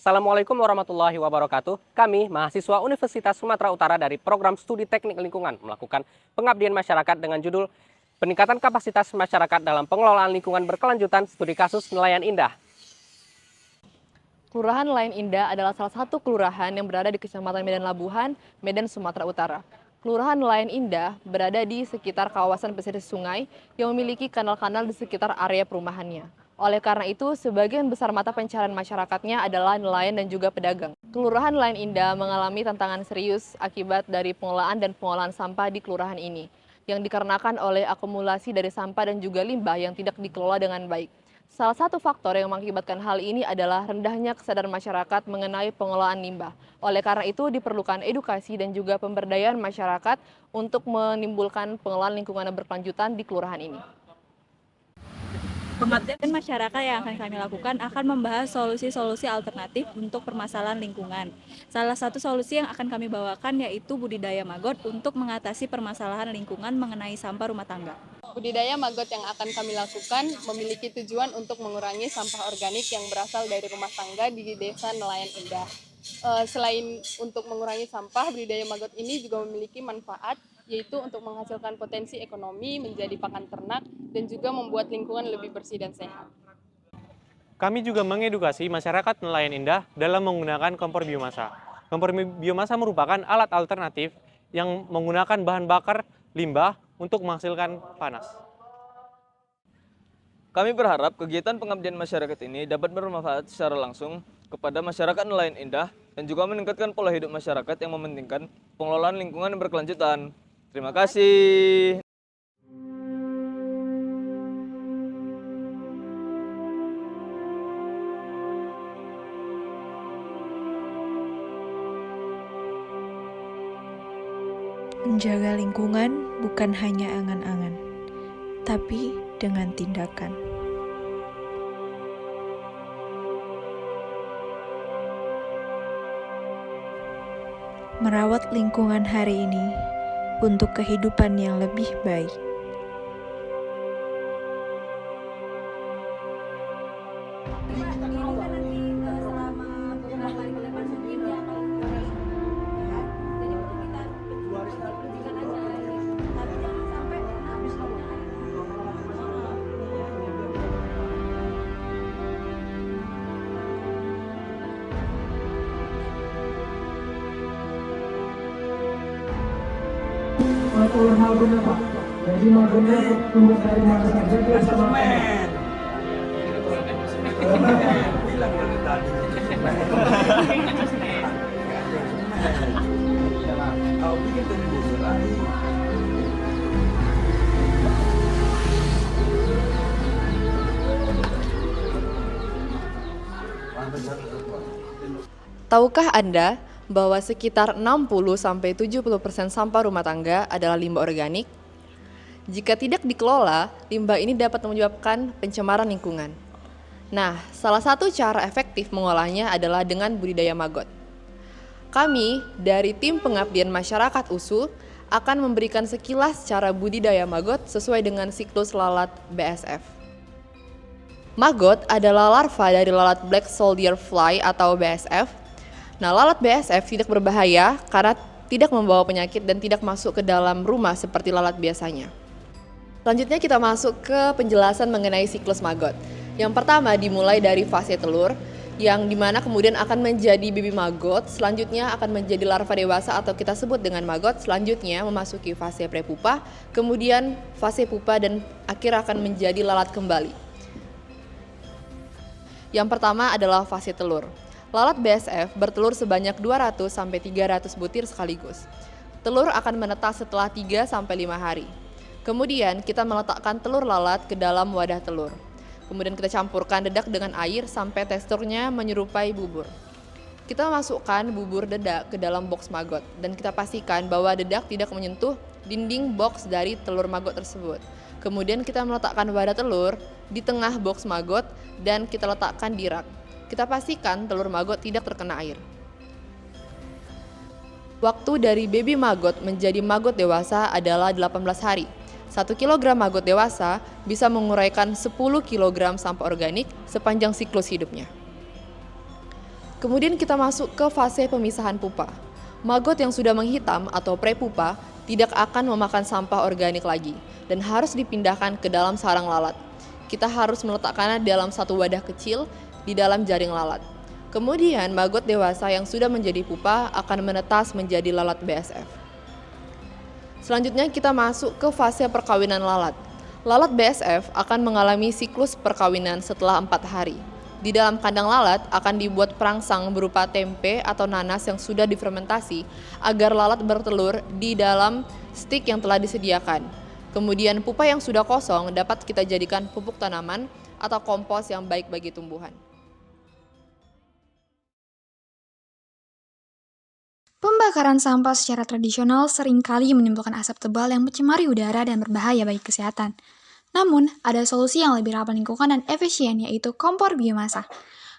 Assalamualaikum warahmatullahi wabarakatuh. Kami, mahasiswa Universitas Sumatera Utara dari Program Studi Teknik Lingkungan, melakukan pengabdian masyarakat dengan judul Peningkatan Kapasitas Masyarakat dalam Pengelolaan Lingkungan Berkelanjutan Studi Kasus Nelayan Indah. Kelurahan Nelayan Indah adalah salah satu kelurahan yang berada di Kecamatan Medan Labuhan, Medan, Sumatera Utara. Kelurahan Nelayan Indah berada di sekitar kawasan pesisir sungai yang memiliki kanal-kanal di sekitar area perumahannya. Oleh karena itu, sebagian besar mata pencaharian masyarakatnya adalah nelayan dan juga pedagang. Kelurahan Nelayan Indah mengalami tantangan serius akibat dari pengelolaan dan pengolahan sampah di kelurahan ini, yang dikarenakan oleh akumulasi dari sampah dan juga limbah yang tidak dikelola dengan baik. Salah satu faktor yang mengakibatkan hal ini adalah rendahnya kesadaran masyarakat mengenai pengelolaan limbah. Oleh karena itu diperlukan edukasi dan juga pemberdayaan masyarakat untuk menimbulkan pengelolaan lingkungan yang berkelanjutan di kelurahan ini. Pengabdian masyarakat yang akan kami lakukan akan membahas solusi-solusi alternatif untuk permasalahan lingkungan. Salah satu solusi yang akan kami bawakan yaitu budidaya maggot untuk mengatasi permasalahan lingkungan mengenai sampah rumah tangga. Budidaya maggot yang akan kami lakukan memiliki tujuan untuk mengurangi sampah organik yang berasal dari rumah tangga di Desa Nelayan Indah. Selain untuk mengurangi sampah, budidaya maggot ini juga memiliki manfaat, yaitu untuk menghasilkan potensi ekonomi, menjadi pakan ternak, dan juga membuat lingkungan lebih bersih dan sehat. Kami juga mengedukasi masyarakat Nelayan Indah dalam menggunakan kompor biomasa. Kompor biomasa merupakan alat alternatif yang menggunakan bahan bakar limbah untuk menghasilkan panas. Kami berharap kegiatan pengabdian masyarakat ini dapat bermanfaat secara langsung kepada masyarakat Nelayan Indah dan juga meningkatkan pola hidup masyarakat yang mementingkan pengelolaan lingkungan yang berkelanjutan. Terima kasih. Menjaga lingkungan bukan hanya angan-angan, tapi dengan tindakan. Merawat lingkungan hari ini untuk kehidupan yang lebih baik. Atau magunnya Pak, jadi magunnya tumbuh dari mana saja dia sama bilang dari tadi. Kau bikin tumbuh lagi. Tahukah Anda bahwa sekitar 60-70% sampah rumah tangga adalah limbah organik? Jika tidak dikelola, limbah ini dapat menyebabkan pencemaran lingkungan. Nah, salah satu cara efektif mengolahnya adalah dengan budidaya maggot. Kami dari tim pengabdian masyarakat USU akan memberikan sekilas cara budidaya maggot sesuai dengan siklus lalat BSF. Maggot adalah larva dari lalat Black Soldier Fly atau BSF. Nah, lalat BSF tidak berbahaya karena tidak membawa penyakit dan tidak masuk ke dalam rumah seperti lalat biasanya. Selanjutnya kita masuk ke penjelasan mengenai siklus maggot. Yang pertama dimulai dari fase telur, yang dimana kemudian akan menjadi bibi maggot, selanjutnya akan menjadi larva dewasa atau kita sebut dengan maggot, selanjutnya memasuki fase prepupa, kemudian fase pupa dan akhir akan menjadi lalat kembali. Yang pertama adalah fase telur. Lalat BSF bertelur sebanyak 200-300 butir sekaligus. Telur akan menetas setelah 3-5 hari. Kemudian kita meletakkan telur lalat ke dalam wadah telur. Kemudian kita campurkan dedak dengan air sampai teksturnya menyerupai bubur. Kita masukkan bubur dedak ke dalam box maggot dan kita pastikan bahwa dedak tidak menyentuh dinding box dari telur maggot tersebut. Kemudian kita meletakkan wadah telur di tengah box maggot dan kita letakkan di rak. Kita pastikan telur maggot tidak terkena air. Waktu dari baby maggot menjadi maggot dewasa adalah 18 hari. 1 kg maggot dewasa bisa menguraikan 10 kg sampah organik sepanjang siklus hidupnya. Kemudian kita masuk ke fase pemisahan pupa. Maggot yang sudah menghitam atau prepupa tidak akan memakan sampah organik lagi dan harus dipindahkan ke dalam sarang lalat. Kita harus meletakkannya dalam satu wadah kecil di dalam jaring lalat. Kemudian maggot dewasa yang sudah menjadi pupa akan menetas menjadi lalat BSF. Selanjutnya kita masuk ke fase perkawinan lalat. Lalat BSF akan mengalami siklus perkawinan setelah 4 hari. Di dalam kandang lalat akan dibuat perangsang berupa tempe atau nanas yang sudah difermentasi agar lalat bertelur di dalam stik yang telah disediakan. Kemudian pupa yang sudah kosong dapat kita jadikan pupuk tanaman atau kompos yang baik bagi tumbuhan. Pembakaran sampah secara tradisional seringkali menimbulkan asap tebal yang mencemari udara dan berbahaya bagi kesehatan. Namun, ada solusi yang lebih ramah lingkungan dan efisien, yaitu kompor biomasa.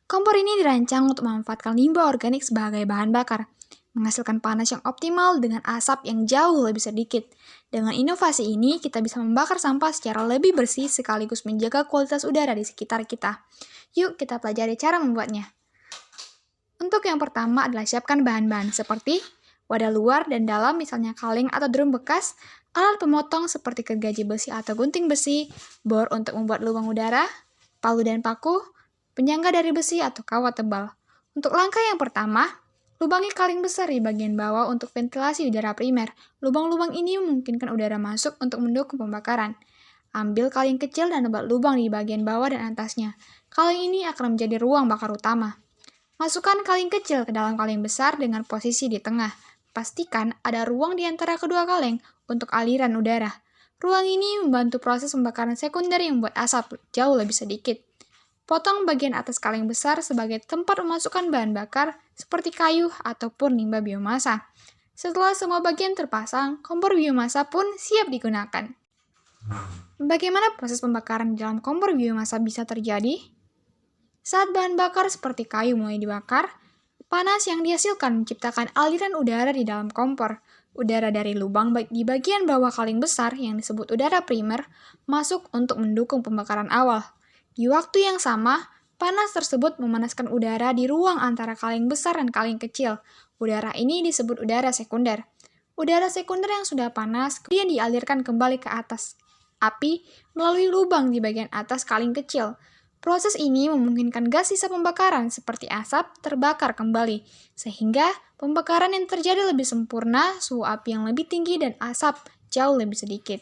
Kompor ini dirancang untuk memanfaatkan limbah organik sebagai bahan bakar, menghasilkan panas yang optimal dengan asap yang jauh lebih sedikit. Dengan inovasi ini, kita bisa membakar sampah secara lebih bersih sekaligus menjaga kualitas udara di sekitar kita. Yuk, kita pelajari cara membuatnya. Untuk yang pertama adalah siapkan bahan-bahan seperti wadah luar dan dalam misalnya kaleng atau drum bekas, alat pemotong seperti gergaji besi atau gunting besi, bor untuk membuat lubang udara, palu dan paku, penyangga dari besi atau kawat tebal. Untuk langkah yang pertama, lubangi kaleng besar di bagian bawah untuk ventilasi udara primer. Lubang-lubang ini memungkinkan udara masuk untuk mendukung pembakaran. Ambil kaleng kecil dan buat lubang di bagian bawah dan atasnya. Kaleng ini akan menjadi ruang bakar utama. Masukkan kaleng kecil ke dalam kaleng besar dengan posisi di tengah. Pastikan ada ruang di antara kedua kaleng untuk aliran udara. Ruang ini membantu proses pembakaran sekunder yang membuat asap jauh lebih sedikit. Potong bagian atas kaleng besar sebagai tempat memasukkan bahan bakar seperti kayu ataupun limbah biomasa. Setelah semua bagian terpasang, kompor biomasa pun siap digunakan. Bagaimana proses pembakaran di dalam kompor biomasa bisa terjadi? Saat bahan bakar seperti kayu mulai dibakar, panas yang dihasilkan menciptakan aliran udara di dalam kompor. Udara dari lubang di bagian bawah kaleng besar yang disebut udara primer masuk untuk mendukung pembakaran awal. Di waktu yang sama, panas tersebut memanaskan udara di ruang antara kaleng besar dan kaleng kecil. Udara ini disebut udara sekunder. Udara sekunder yang sudah panas kemudian dialirkan kembali ke atas api melalui lubang di bagian atas kaleng kecil. Proses ini memungkinkan gas sisa pembakaran seperti asap terbakar kembali, sehingga pembakaran yang terjadi lebih sempurna, suhu api yang lebih tinggi, dan asap jauh lebih sedikit.